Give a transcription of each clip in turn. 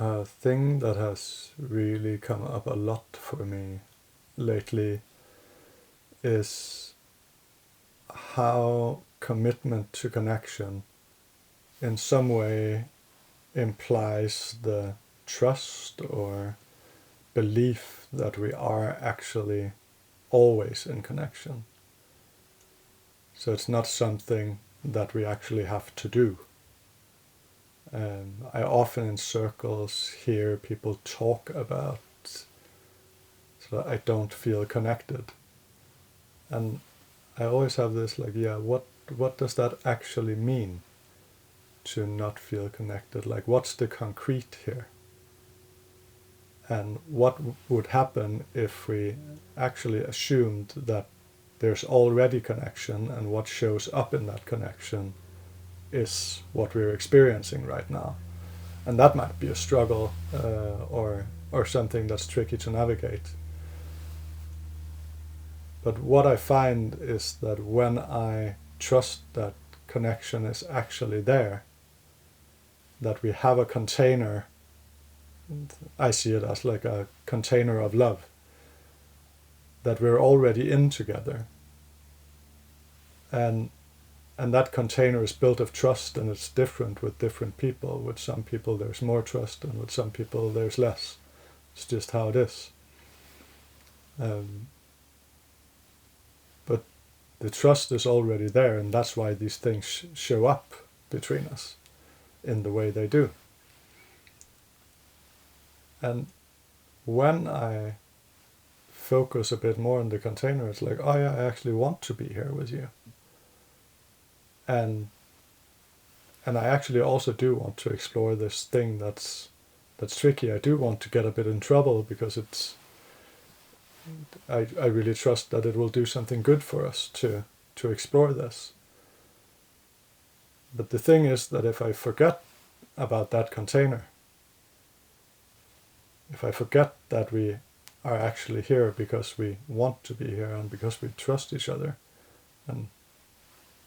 A thing that has really come up a lot for me lately is how commitment to connection in some way implies the trust or belief that we are actually always in connection. So it's not something that we actually have to do. I often in circles hear people talk about, so I don't feel connected. And I always have this like, yeah, what does that actually mean to not feel connected? Like, what's the concrete here? And what would happen if we actually assumed that there's already connection, and what shows up in that connection is what we're experiencing right now? And that might be a struggle, or something that's tricky to navigate. But what I find is that when I trust that connection is actually there, that we have a container, I see it as like a container of love, that we're already in together. And that container is built of trust, and it's different with different people. With some people there's more trust, and with some people there's less. It's just how it is. But the trust is already there, and that's why these things show up between us in the way they do. And when I focus a bit more on the container, it's like, oh yeah, I actually want to be here with you. And I actually also do want to explore this thing that's tricky. I do want to get a bit in trouble, because I really trust that it will do something good for us to explore this. But the thing is that if I forget about that container, if I forget that we are actually here because we want to be here, and because we trust each other, and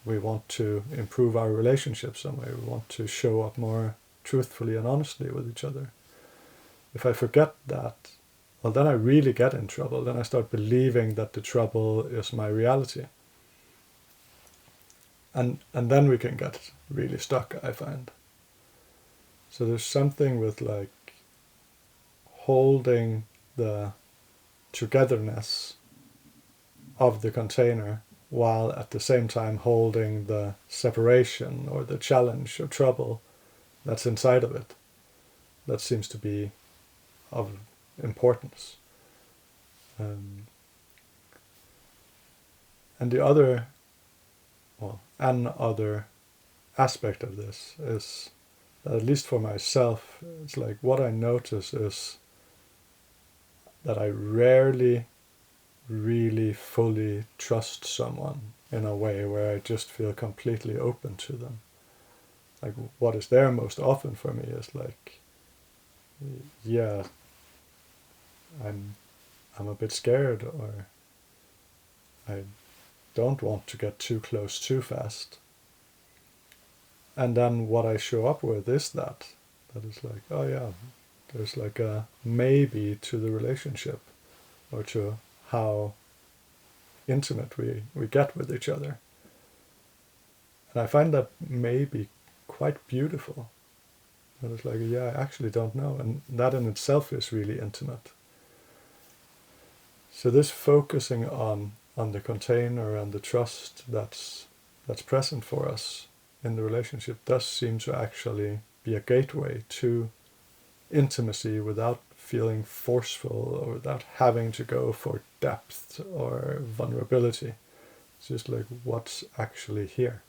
we want to improve our relationship some way, we want to show up more truthfully and honestly with each other. If I forget that, well, then I really get in trouble. Then I start believing that the trouble is my reality. And then we can get really stuck, I find. So there's something with like holding the togetherness of the container, while at the same time holding the separation or the challenge or trouble that's inside of it. That seems to be of importance. And the other, another aspect of this is that, at least for myself, it's like what I notice is that I rarely really fully trust someone in a way where I just feel completely open to them. Like what is there most often for me is like, yeah, I'm a bit scared, or I don't want to get too close too fast. And then what I show up with is that is like, oh yeah, there's like a maybe to the relationship, or to how intimate we get with each other. And I find that maybe quite beautiful. And it's like, yeah, I actually don't know. And that in itself is really intimate. So this focusing on the container and the trust that's present for us in the relationship does seem to actually be a gateway to intimacy, without feeling forceful, or without having to go for depth or vulnerability. It's just like what's actually here.